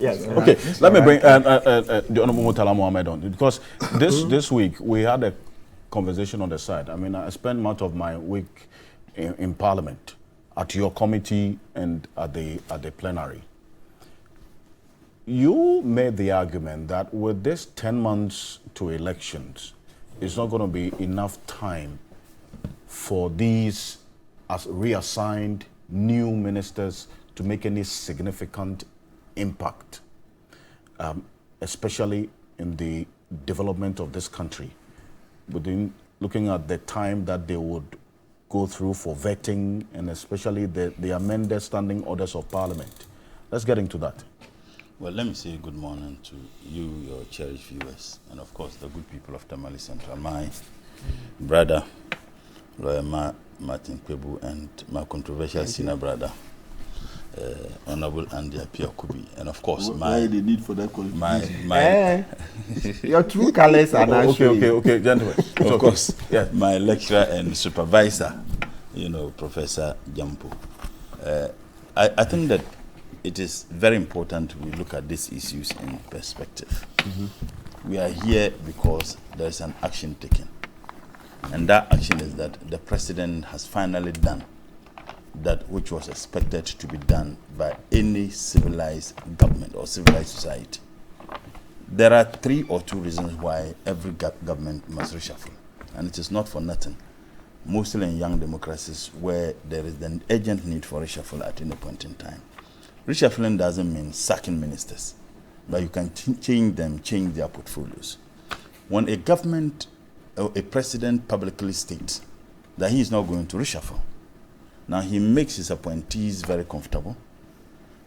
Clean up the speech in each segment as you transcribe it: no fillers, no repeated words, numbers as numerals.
Yes. Okay, let me bring the Honorable Murtala Mohammed on, because this week we had a conversation on the side. I mean, I spent much of my week in Parliament, at your committee and at the plenary. You made the argument that with this 10 months to elections, it's not going to be enough time for these as reassigned new ministers to make any significant impact, especially in the development of this country, within looking at the time that they would go through for vetting and especially the amended standing orders of Parliament. Let's get into that. Well, let me say good morning to you, your cherished viewers, and of course the good people of Tamale Central. My brother, Lawyer Martin Kwebu, and my controversial senior brother, Honorable Andy Appiah-Kubi, and of course why the need for that my your true colors are not okay, gentlemen. Of course, yes. My lecturer and supervisor, Professor Jampo. I think that it is very important we look at these issues in perspective. We are here because there is an action taken, and that action is that the president has finally done that which was expected to be done by any civilized government or civilized society. There are 3 or 2 reasons why every government must reshuffle, and it is not for nothing. Mostly in young democracies where there is an urgent need for reshuffle at any point in time. Reshuffling doesn't mean sacking ministers, but you can change their portfolios. When a government or a president publicly states that he is not going to reshuffle, now he makes his appointees very comfortable.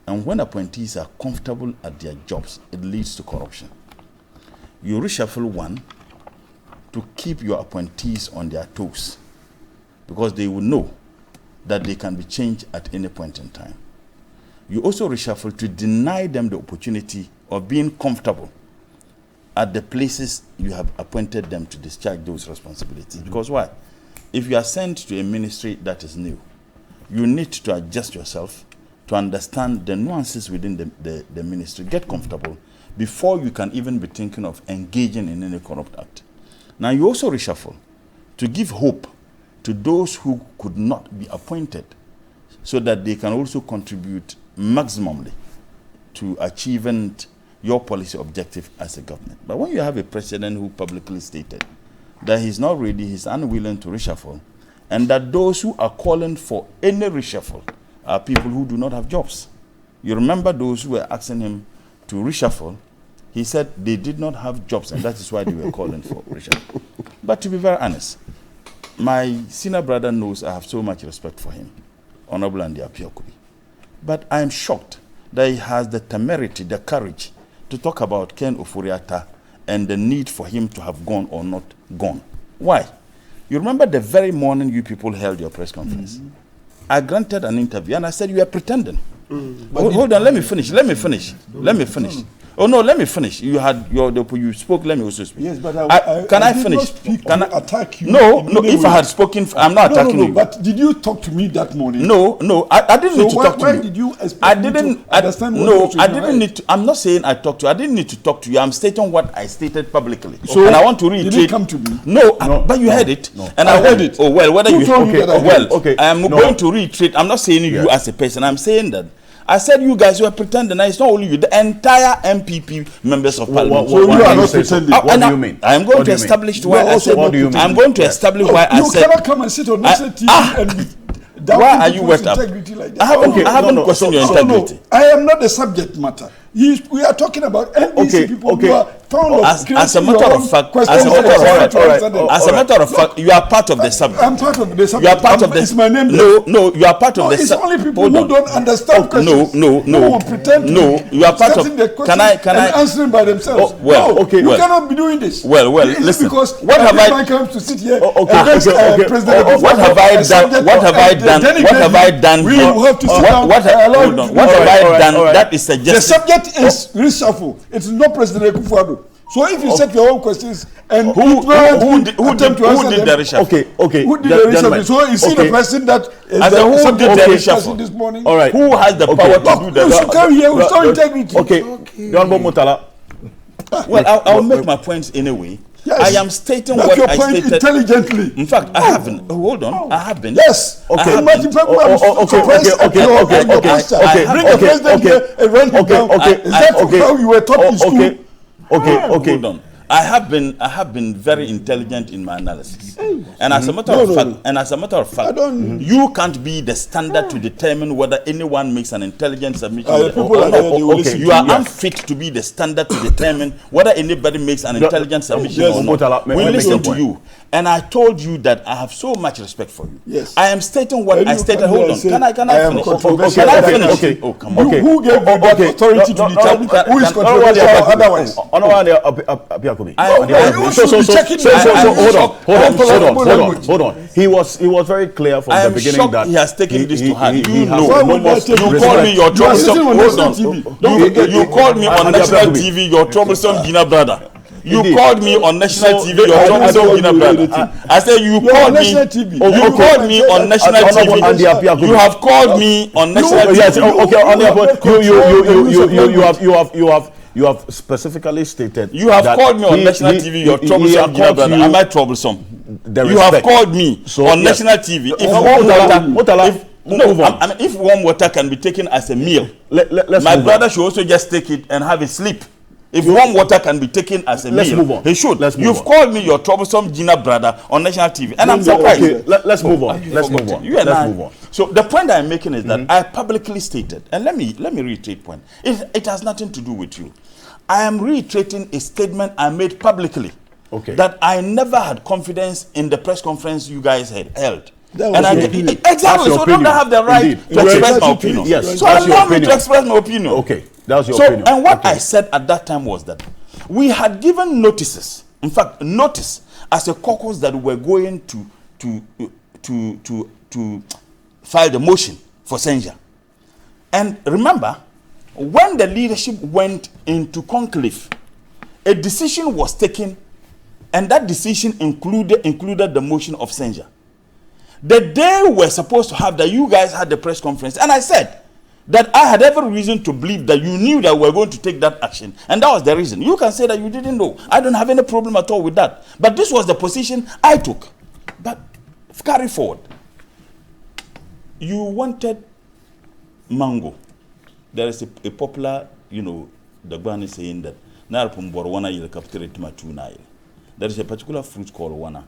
And when appointees are comfortable at their jobs, it leads to corruption. You reshuffle one to keep your appointees on their toes, because they will know that they can be changed at any point in time. You also reshuffle to deny them the opportunity of being comfortable at the places you have appointed them to discharge those responsibilities. Because why? If you are sent to a ministry that is new, you need to adjust yourself to understand the nuances within the ministry. Get comfortable before you can even be thinking of engaging in any corrupt act. Now you also reshuffle to give hope to those who could not be appointed, so that they can also contribute maximally to achieving your policy objective as a government. But when you have a president who publicly stated that he's not ready, he's unwilling to reshuffle, and that those who are calling for any reshuffle are people who do not have jobs. You remember those who were asking him to reshuffle, he said they did not have jobs, and that is why they were calling for reshuffle. But to be very honest, my senior brother knows I have so much respect for him, Honorable Andy Appiah-Kubi. But I am shocked that he has the temerity, the courage to talk about Ken Ofori-Atta and the need for him to have gone or not gone. Why? You remember the very morning you people held your press conference. I granted an interview and I said you were pretending. Hold on, let me finish. Oh no, let me finish. You had you spoke. Let me also speak. Yes, but can I finish? Can I attack you? No. If I had spoken, I'm not attacking you. But did you talk to me that morning? No. I didn't need to talk to you. Why did you expect me to understand what I didn't need to. I'm not saying I talked to you. I didn't need to talk to you. I'm stating what I stated publicly. So and I want to reiterate. Did you come to me? No, but you heard it. No. And I heard it. Oh well, whether you told me that I heard it? Okay. I am going to reiterate. I'm not saying you as a person. I'm saying that. I said you guys were pretending. It's not only you, the entire MPP members of Parliament. So you are not pretending. What do you mean? I am going to establish why I said. What do you mean? I'm going to establish why I said. You cannot come and sit on national TV and why are you wet up? Like that. I haven't questioned your integrity. I am not the subject matter. We are talking about NDC people who are found of as a matter of fact, as a matter of fact, you are part of the subject. I'm part of the subject. You are part of the. It's my name. No, you are part of the. It's only people who don't understand questions. No. Who pretend you are part of. Can I answer by themselves? You cannot be doing this. Well, listen. Because what have I come to sit here against President? What have I done? What have I done? What have I done? We will have to sit down. What have I done that is suggested? The subject is reshuffle. It is not President Akufo-Addo. So if you set your own questions and who did the reshuffle? Okay. Who did the reshuffle? So is he the person that who did the reshuffle this morning? All right. Who has the power to do that? You should come here with some integrity. Okay. Murtala. Well, I'll make my points anyway. Yes. I am stating Make what your I point stated intelligently. In fact, I haven't. Hold on, I have been. Yes. Okay. Imagine people Okay. Bring the president here and run him down. Is that how you were taught in school? Okay. Hold on. I have been very intelligent in my analysis, and as a matter of fact, you can't be the standard to determine whether anyone makes an intelligent submission. You are unfit to be the standard to determine whether anybody makes an intelligent submission or not. We listen to you, and I told you that I have so much respect for you. Yes. I am stating what I stated. Hold on, can I finish? Can I finish? Okay. Oh, come on. Who gave you that authority to determine who is controversial or otherwise? Hold on. He was very clear from the beginning that he has taken this to heart. You called me your troublesome. Hold on. You called me on national TV your troublesome Gina brother. You called me on national TV your troublesome Gina brother. I said you called me. You called me on national TV. You have called me on national TV. You have specifically stated. You have called me on national TV. Your troublesome Gina brother. Am I troublesome? You have called me on national TV. If warm water can be taken as a meal, my brother should also just take it and have a sleep. If warm water can be taken as a meal, he should. You've called me your troublesome Gina brother on national TV, and I'm surprised. Okay, let's move on. Let's move on. So the point I'm making is that I publicly stated, and let me reiterate point. It has nothing to do with you. I am reiterating a statement I made publicly. Okay. That I never had confidence in the press conference you guys had held. Exactly. So don't I have the right to express my opinion? Yes. So allow me to express my opinion. Okay. That's your opinion. And what I said at that time was that we had given notices. In fact, notice as a caucus that we were going to file the motion for censure. And remember, when the leadership went into conclave, a decision was taken, and that decision included the motion of censure. The day we were supposed to have that, you guys had the press conference, and I said that I had every reason to believe that you knew that we were going to take that action, and that was the reason. You can say that you didn't know. I don't have any problem at all with that. But this was the position I took. But carry forward. You wanted mango. There is a popular, the Gbani saying that there is a particular fruit called wana,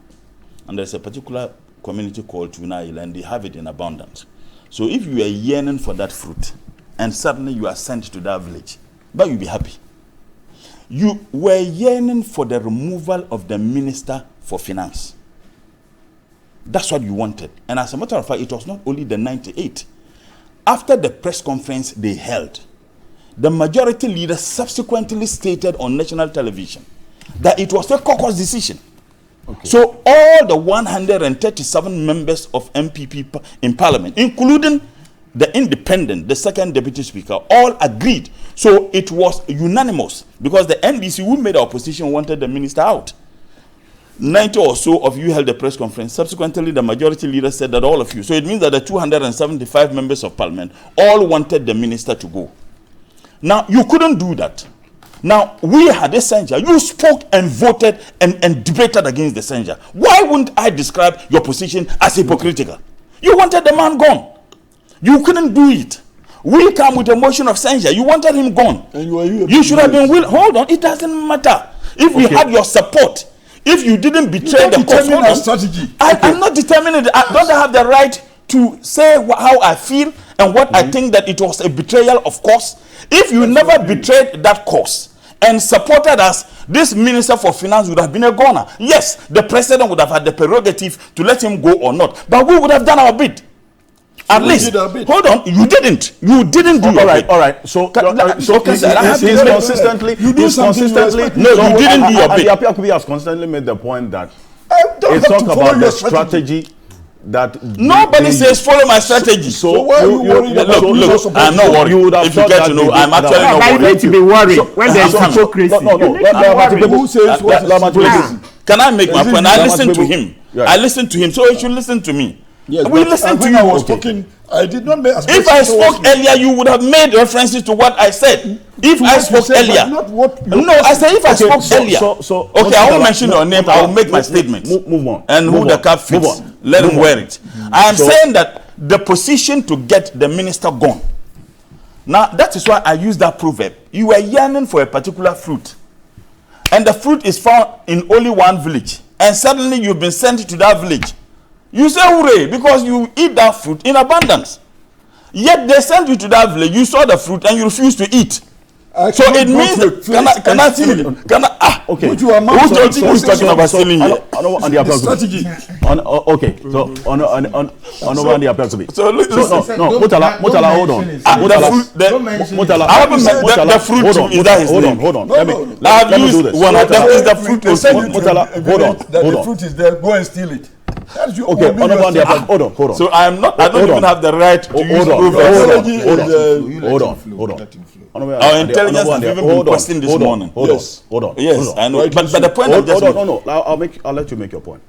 and there's a particular community called Tunail, and they have it in abundance. So if you are yearning for that fruit, and suddenly you are sent to that village, but you'll be happy. You were yearning for the removal of the Minister for Finance. That's what you wanted. And as a matter of fact, it was not only the 98. After the press conference they held, the majority leader subsequently stated on national television that it was a caucus decision. Okay. So all the 137 members of MPP in Parliament, including the independent, the second deputy speaker, all agreed. So it was unanimous because the NDC who made opposition wanted the minister out. 90 or so of you held a press conference. Subsequently, the majority leader said that all of you. So it means that the 275 members of Parliament all wanted the minister to go. Now, you couldn't do that. Now, we had a censure. You spoke and voted and debated against the censure. Why wouldn't I describe your position as hypocritical? You wanted the man gone. You couldn't do it. We come with a motion of censure. You wanted him gone. And you should have been willing. Hold on. It doesn't matter. If we had your support, if you didn't betray the cause, strategy. I'm not determining it. I don't have the right to say how I feel and what I think that it was a betrayal of cause. If you never betrayed that cause and supported us, this Minister for Finance would have been a goner. Yes, the president would have had the prerogative to let him go or not, but we would have done our bit. At least, hold on, you didn't. You didn't do your bit. All right. So he's consistently. No, you didn't do your bit. Apiakubi has constantly made the point that it's not about the strategy that Nobody says follow my strategy. So why are you worried about look, I'm not worried. If you get to know, I'm actually not Why worried. need to be worried when there's hypocrisy? who says what? Can I make my point? I listen to him. I listen to him, so he should listen to me. Yes, we listen to you. I was talking. I did not make. If I spoke earlier, you would have made references to what I said. If I spoke earlier, not what. No, I said if I spoke earlier. Okay, I won't mention your name. I will make my statement. Move on. And who the cap fits, let him wear it. I am saying that the position to get the minister gone. Now that is why I use that proverb. You were yearning for a particular fruit, and the fruit is found in only one village, and suddenly you've been sent to that village. You say hooray because you eat that fruit in abundance. Yet they sent you to that village, you saw the fruit and you refused to eat. So it means okay. Who's talking about stealing here? On the strategy. Okay. So on the appeal to me. So no, Murtala, hold on. Murtala, I haven't met the fruit. Is that his name? Hold on. Let me do this. That is the fruit. Murtala, hold on. The fruit is there. Go and steal it. Okay, hold on. So I don't even have the right to use hold on. Our intelligence has even been questioned this morning. Hold on. Yes, I know. But the point of just no. I'll let you make your point.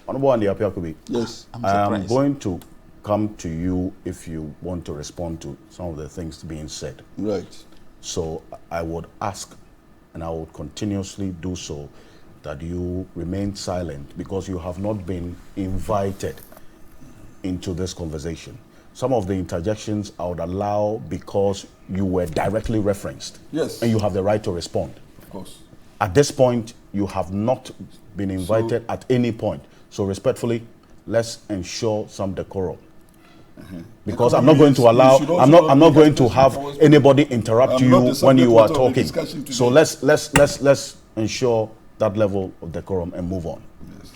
Honorable and the appeal could be. Yes. I am going to come to you if you want to respond to some of the things being said. Right. So I would ask, and I would continuously do so, that you remain silent because you have not been invited into this conversation. Some of the interjections I would allow because you were directly referenced. Yes. And you have the right to respond. Of course. At this point, you have not been invited at any point. So respectfully, let's ensure some decorum. Because I'm not going to allow, I'm not going to have anybody interrupt you when you are talking. So let's ensure that level of decorum and move on. Yes.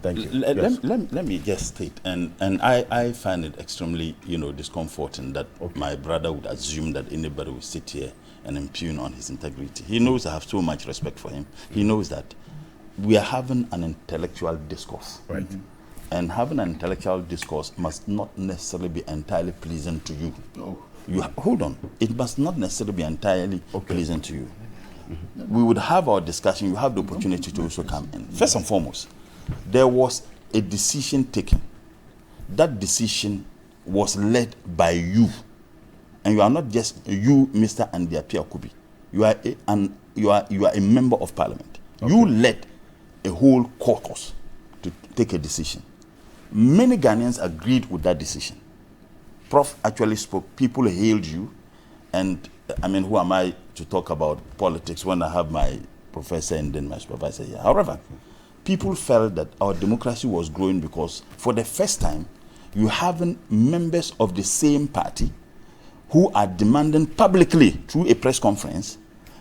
Thank you. Let me just state, and I find it extremely, discomforting that my brother would assume that anybody will sit here and impugn on his integrity. He knows I have so much respect for him. He knows that we are having an intellectual discourse. Right. And having an intellectual discourse must not necessarily be entirely pleasant to you. No. Hold on. It must not necessarily be entirely pleasant to you. We would have our discussion. You have the opportunity to also come in. First and foremost, there was a decision taken. That decision was led by you. And you are not just you, Mr. Andiapia Kubi. You are a member of parliament. Okay. You led a whole caucus to take a decision. Many Ghanaians agreed with that decision. Prof actually spoke. People hailed you. And I mean, who am I to talk about politics when I have my professor and then my supervisor here? However, people felt that our democracy was growing because for the first time, you have members of the same party who are demanding publicly through a press conference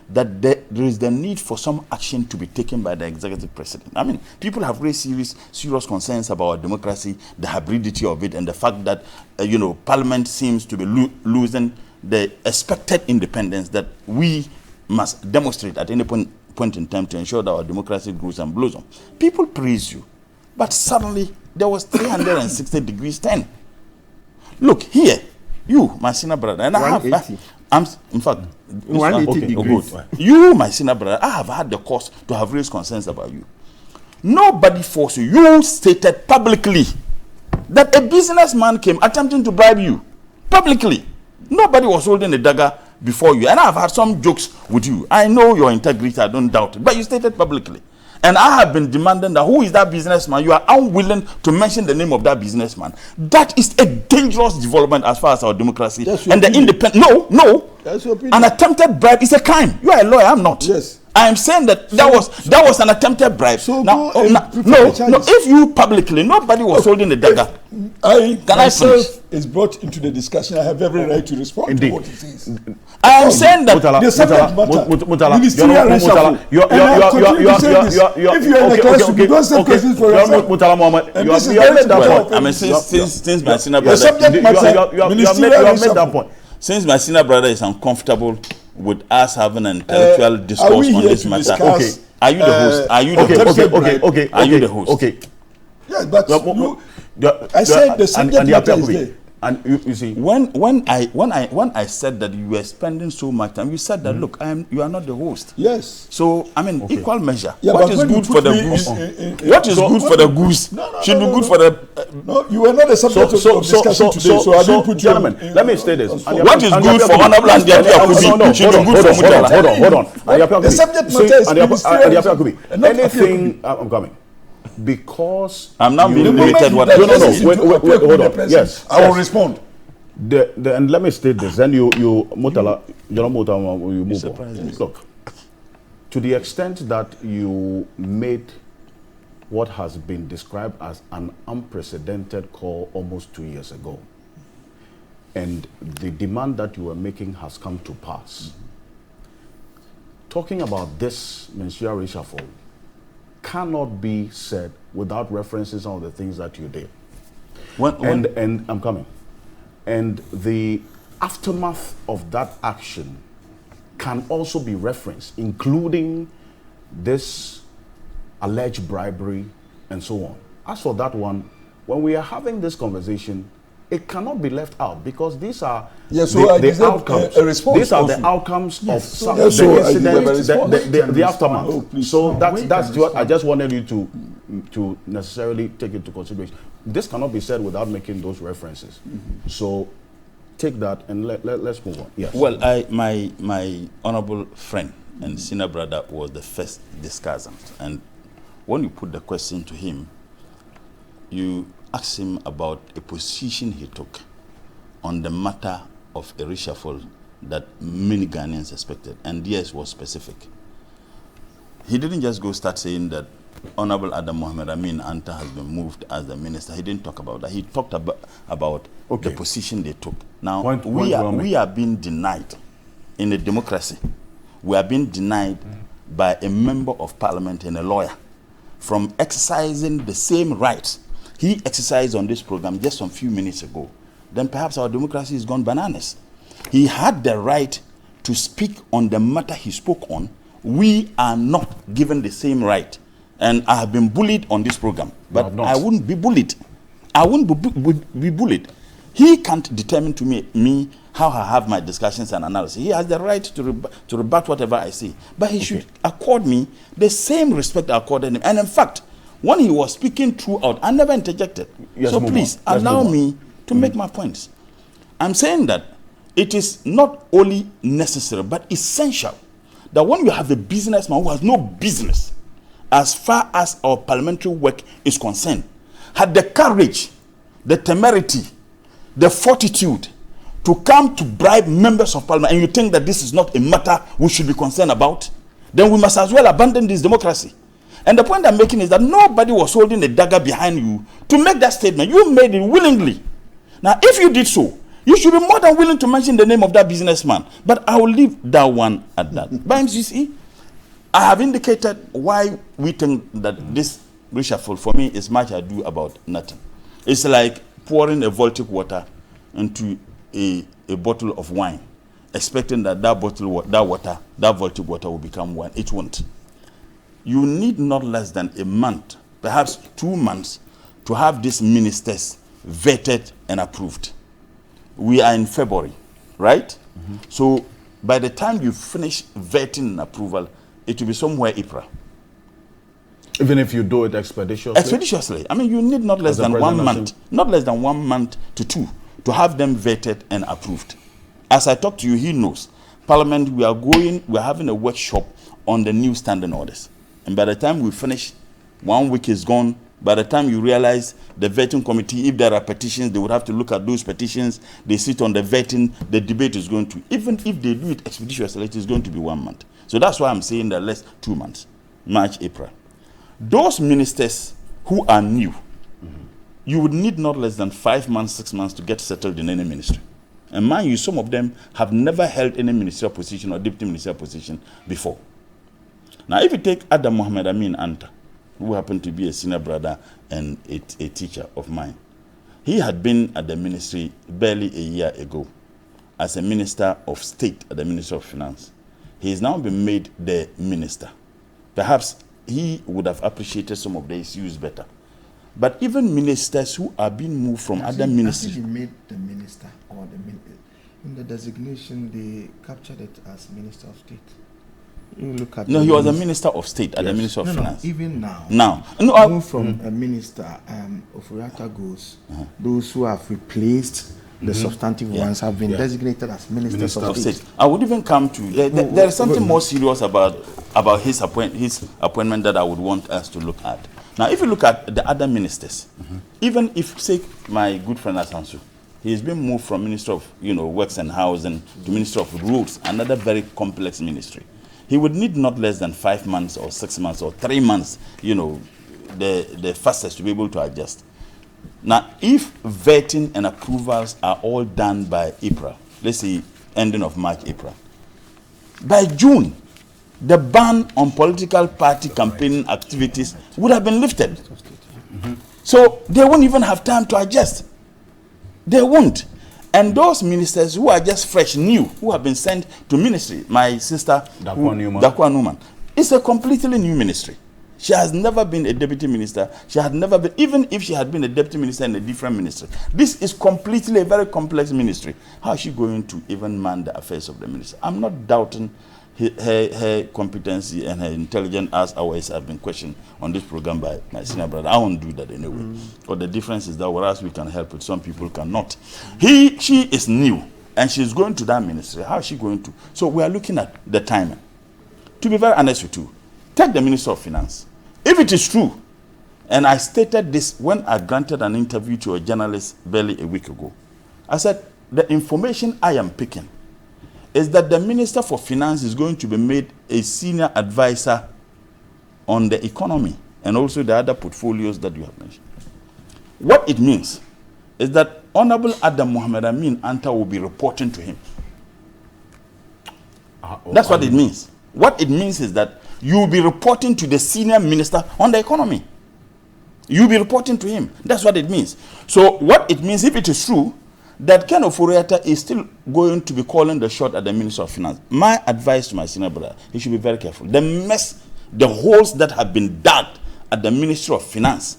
that there is the need for some action to be taken by the executive president. I mean, people have raised serious concerns about our democracy, the hybridity of it, and the fact that, Parliament seems to be losing the expected independence that we must demonstrate at any point in time to ensure that our democracy grows and blossoms. People praise you, but suddenly there was 360 degrees turn. Look here, you, my senior brother, and I'm in fact 180 degrees. You, my senior brother, I have had the cause to have raised concerns about you. Nobody forced you. You stated publicly that a businessman came attempting to bribe you publicly. Nobody was holding a dagger before you. And I've had some jokes with you. I know your integrity, I don't doubt it. But you stated publicly. And I have been demanding that who is that businessman? You are unwilling to mention the name of that businessman. That is a dangerous development as far as our democracy. And the independent. No. That's your opinion. An attempted bribe is a crime. You are a lawyer, I'm not. Yes. I am saying that that was an attempted bribe. So no. If If you publicly, nobody was holding the dagger. Is brought into the discussion, I have every right to respond to what he says. I am saying that the subject matter, Ministerial Reshuffle. If you are in the classroom, you don't say questions for yourself. Murtala Mohammed, you have made that point. I mean, since my senior The brother, subject matter, Ministerial Reshuffle. Since my senior brother is uncomfortable with us having an intellectual discourse on this matter, okay. Are you the host? Are you the host? Okay. Are you the host? Okay. Yes, but I said the subject matter is there. And you see, when I said that you were spending so much time, you said that look, you are not the host. Yes. So I mean, equal measure. Yeah, what is good for the goose? What is good for the goose should be good for the. No, you were not the subject of discussion today. So I didn't put you. Gentlemen, let me say this. What is good for Honorable Andiapi should be good for Murtala. Hold on. The subject matter is ministerial. Anything. I'm coming. Because I'm not being limited. What? No. Wait, hold on. Yes, I will respond. And let me state this. Then you Murtala, you move on. Look, to the extent that you made what has been described as an unprecedented call almost 2 years ago, and the demand that you were making has come to pass. Talking about this ministerial reshuffle cannot be said without referencing some of the things that you did. And I'm coming. And the aftermath of that action can also be referenced, including this alleged bribery and so on. As for that one, when we are having this conversation, it cannot be left out because these are the outcomes. These are the outcomes of the incident, the aftermath. Oh, so that's what I just wanted you to necessarily take into consideration. This cannot be said without making those references. So take that and let's move on. Yes. Well, my honorable friend and senior brother was the first discussant, and when you put the question to him, you asked him about a position he took on the matter of a reshuffle that many Ghanaians expected, and yes, was specific. He didn't just go start saying that Honorable Adam Mohammed Anta has been moved as the minister. He didn't talk about that. He talked about the position they took. Now, we are being denied in a democracy. We are being denied by a member of parliament and a lawyer from exercising the same rights he exercised on this program just some few minutes ago. Then perhaps our democracy has gone bananas. He had the right to speak on the matter he spoke on. We are not given the same right. And I have been bullied on this program, but I wouldn't be bullied. I wouldn't be bullied. He can't determine to me how I have my discussions and analysis. He has the right to rebut whatever I say. But he should accord me the same respect I accorded him. And in fact, when he was speaking throughout, I never interjected. So please allow me to make my points. I'm saying that it is not only necessary, but essential that when you have a businessman who has no business, as far as our parliamentary work is concerned, had the courage, the temerity, the fortitude to come to bribe members of parliament, and you think that this is not a matter we should be concerned about, then we must as well abandon this democracy. And the point I'm making is that nobody was holding a dagger behind you to make that statement. You made it willingly. Now, if you did so, you should be more than willing to mention the name of that businessman. But I will leave that one at that. But you see, I have indicated why we think that this reshuffle for me is much ado about nothing. It's like pouring a voltic water into a bottle of wine, expecting that voltic water will become wine. It won't. You need not less than a month, perhaps 2 months, to have these ministers vetted and approved. We are in February, right? So by the time you finish vetting and approval, it will be somewhere April. Even if you do it expeditiously? Expeditiously. I mean, you need not less than 1 month, not less than 1 month to 2, to have them vetted and approved. As I talk to you, he knows. Parliament, we are having a workshop on the new standing orders. And by the time we finish, 1 week is gone. By the time you realize the vetting committee, if there are petitions, they would have to look at those petitions. They sit on the vetting. The debate is going to, even if they do it expeditiously, it is going to be 1 month. So that's why I'm saying that less 2 months, March, April. Those ministers who are new, you would need not less than 5 months, 6 months to get settled in any ministry. And mind you, some of them have never held any ministerial position or deputy ministerial position before. Now, if you take Adam Mohammed Anta, who happened to be a senior brother and a teacher of mine, he had been at the ministry barely a year ago as a minister of state at the Ministry of Finance. He has now been made the minister. Perhaps he would have appreciated some of the issues better. But even ministers who are being moved from other ministries. He made the minister or in the designation they captured it as Minister of State. You look at no, he was a Minister of State at the Ministry of Finance. No, even now. No, move from a minister, Ofuriatta goes. Those who have replaced the substantive ones have been designated as ministers of state. I would even come to there is something more serious about his appointment that I would want us to look at. Now, if you look at the other ministers, even if, say, my good friend Asansu, he has been moved from Minister of Works and Housing to Minister of Roads, another very complex ministry. He would need not less than 5 months or 6 months or 3 months, the fastest to be able to adjust. Now, if vetting and approvals are all done by April, let's say ending of March, April, by June, the ban on political party campaigning activities would have been lifted. So they won't even have time to adjust. They won't. And those ministers who are just fresh, new, who have been sent to ministry, my sister, Dakwa Newman, it's a completely new ministry. She has never been a deputy minister. She had never been, even if she had been a deputy minister in a different ministry. This is completely a very complex ministry. How is she going to even man the affairs of the ministry? I'm not doubting her competency and her intelligence as always have been questioned on this program by my senior brother. I won't do that anyway. But the difference is that whereas we can help it, some people cannot. She is new and she's going to that ministry. How is she going to? So we are looking at the timing. To be very honest with you, take the Minister of Finance. If it is true, and I stated this when I granted an interview to a journalist barely a week ago, I said the information I am picking is that the Minister for Finance is going to be made a senior advisor on the economy and also the other portfolios that you have mentioned. What it means is that Honorable Adam Mohammed Amin Anta will be reporting to him. That's what it means. What it means is that you will be reporting to the senior minister on the economy. You will be reporting to him. That's what it means. So what it means, if it is true, that Ken Ofuriatta is still going to be calling the shot at the Minister of Finance. My advice to my senior brother, he should be very careful. The mess, the holes that have been dug at the Ministry of Finance,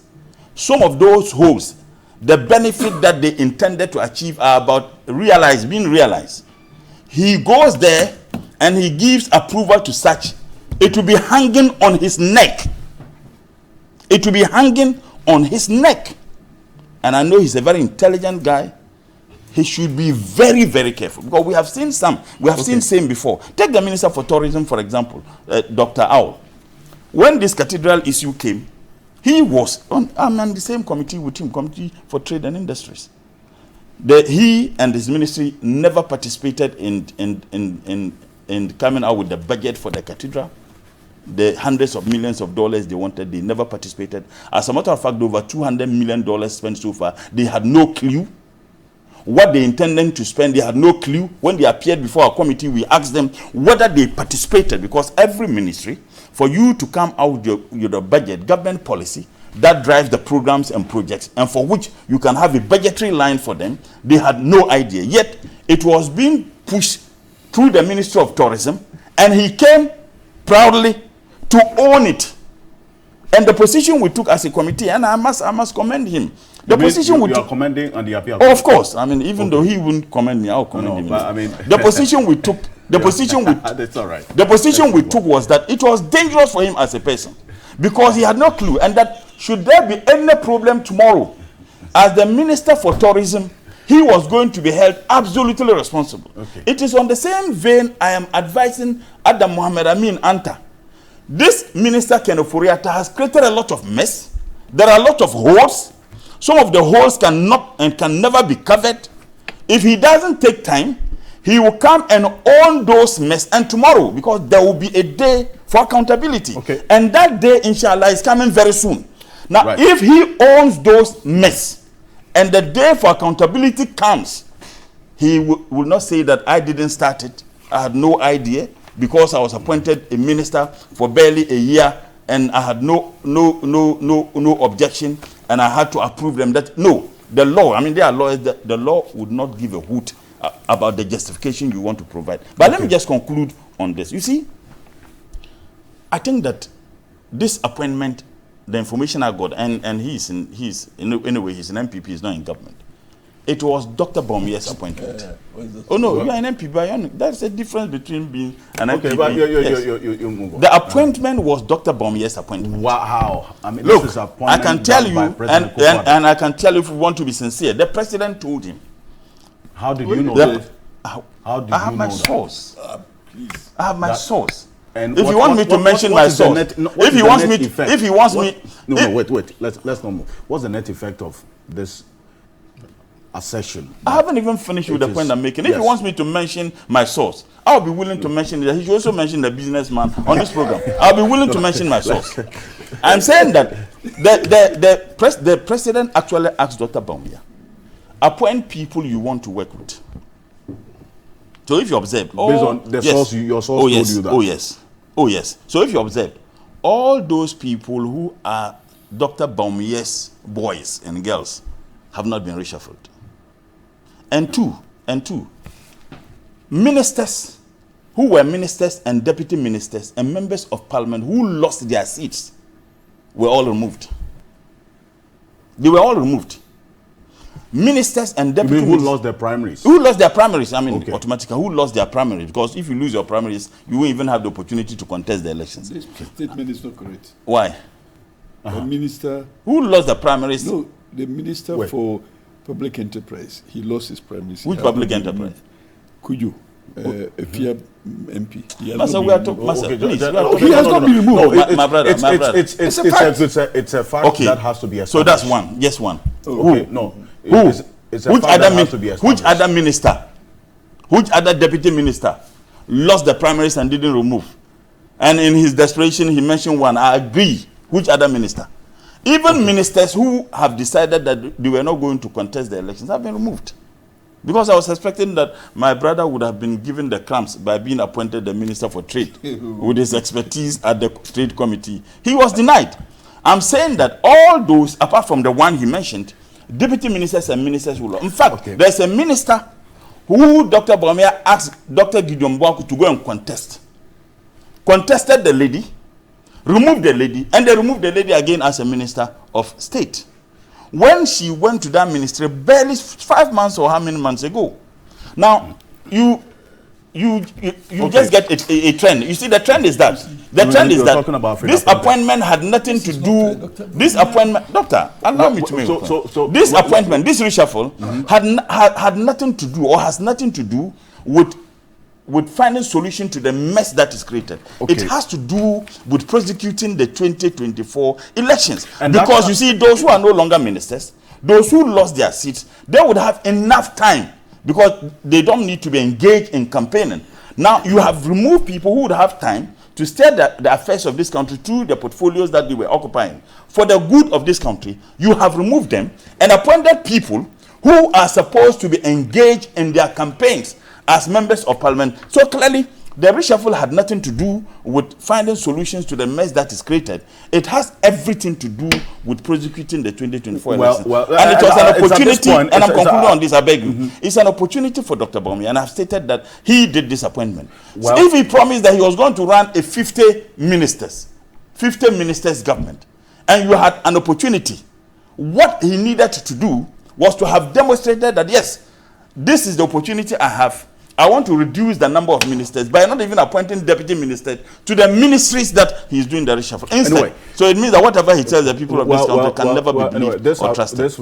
some of those holes, the benefit that they intended to achieve are about being realized. He goes there and he gives approval to such. It will be hanging on his neck. It will be hanging on his neck. And I know he's a very intelligent guy. He should be very, very careful. Because we have seen same before. Take the Minister for Tourism, for example, Dr. Owl. When this cathedral issue came, he was on the same committee with him, Committee for Trade and Industries. He and his ministry never participated in coming out with the budget for the cathedral. The hundreds of millions of dollars they wanted, they never participated. As a matter of fact, over $200 million spent so far, they had no clue what they intended to spend. They had no clue. When they appeared before our committee, we asked them whether they participated, because every ministry, for you to come out with your budget, government policy, that drives the programs and projects, and for which you can have a budgetary line for them, they had no idea. Yet, it was being pushed through the Ministry of Tourism, and he came proudly to own it. And the position we took as a committee, and I must commend him. The position we took, commending on the appeal. Oh, of course. I mean, even though he wouldn't commend me, I'll commend him. But, I mean, the position we took, that's all right. The position we took was that it was dangerous for him as a person, because he had no clue, and that should there be any problem tomorrow, as the Minister for Tourism, he was going to be held absolutely responsible. Okay. It is on the same vein I am advising Adam Mohammed Amin Anta. This Minister Ken Ofuriatta has created a lot of mess. There are a lot of holes. Some of the holes cannot and can never be covered. If he doesn't take time, he will come and own those mess. And tomorrow, because there will be a day for accountability. Okay. And that day, inshallah, is coming very soon. Now, right. If he owns those mess, and the day for accountability comes, he will not say that I didn't start it. I had no idea, because I was appointed a minister for barely a year, and I had no objection, and I had to approve them. That no, the law. I mean, there are lawyers that the law would not give a hoot about the justification you want to provide. But let me just conclude on this. You see, I think that this appointment the information I got, and he's in MPP, he's not in government. It was Dr. Bawumia's appointment. Oh no, you are an MPP, but that's a difference between being an MPP. But yes. The appointment was Dr. Bawumia's appointment. Wow, how? I mean, look, this is I can tell you, and I can tell you if we want to be sincere, the president told him. How did you know that? How did I have you my know source. Please. I have my source. And if you want me to mention my source, if he wants me, wait. Let's not move. What's the net effect of this assertion? I haven't even finished with the point I'm making. If he wants me to mention my source, I'll be willing to mention it. He should also mention the businessman on this program. I'll be willing to mention my source. I'm saying that the president actually asked Dr. Bawumia, appoint people you want to work with. So if you observe, based on the source, your source told you that. Oh yes. So if you observe, all those people who are Dr. Bawumia's boys and girls have not been reshuffled. And two, ministers who were ministers and deputy ministers and members of parliament who lost their seats were all removed. They were all removed. Ministers and deputy who lost their primaries? Who lost their primaries? I mean, automatically, who lost their primaries? Because if you lose your primaries, you won't even have the opportunity to contest the elections. This statement is not correct. Why? The minister... Who lost the primaries? No, the minister for public enterprise. He lost his primaries. Which public enterprise? Kuju, a FIA MP. Master, we are talking. Master, please. He has not been removed. No, my brother. It's a fact that has to be established. So that's one. Yes, one. Okay, no. Who? Which other minister? Which other deputy minister lost the primaries and didn't remove? And in his desperation, he mentioned one. I agree. Which other minister? Even ministers who have decided that they were not going to contest the elections have been removed. Because I was expecting that my brother would have been given the crumbs by being appointed the Minister for Trade with his expertise at the Trade Committee. He was denied. I'm saying that all those, apart from the one he mentioned, deputy ministers and ministers will. In fact, there's a minister who Dr. Bawumia asked Dr. Gideon Boaku to go and contest. Contested the lady, removed the lady, and they removed the lady again as a minister of state. When she went to that ministry, barely 5 months or how many months ago. Now, you just get a trend. You see, the trend is that this appointment had nothing to do. This appointment, doctor, allow me to make this appointment, this reshuffle, had nothing to do or has nothing to do with finding solution to the mess that is created. It has to do with prosecuting the 2024 elections. And because you see, those who are no longer ministers, those who lost their seats, they would have enough time because they don't need to be engaged in campaigning. Now, you have removed people who would have time to steer the affairs of this country through the portfolios that they were occupying. For the good of this country, you have removed them and appointed people who are supposed to be engaged in their campaigns as members of parliament. So clearly, the reshuffle had nothing to do with finding solutions to the mess that is created. It has everything to do with prosecuting the 2024 elections. And it was an opportunity, and I'm concluding on this, I beg you. It's an opportunity for Dr. Bawumia, and I've stated that he did this appointment. So if he promised that he was going to run a 50 ministers government, and you had an opportunity, what he needed to do was to have demonstrated that, yes, this is the opportunity I have. I want to reduce the number of ministers by not even appointing deputy ministers to the ministries that he's doing the reshuffle. Instead, so it means that whatever he tells the people of this country can never be believed or trusted.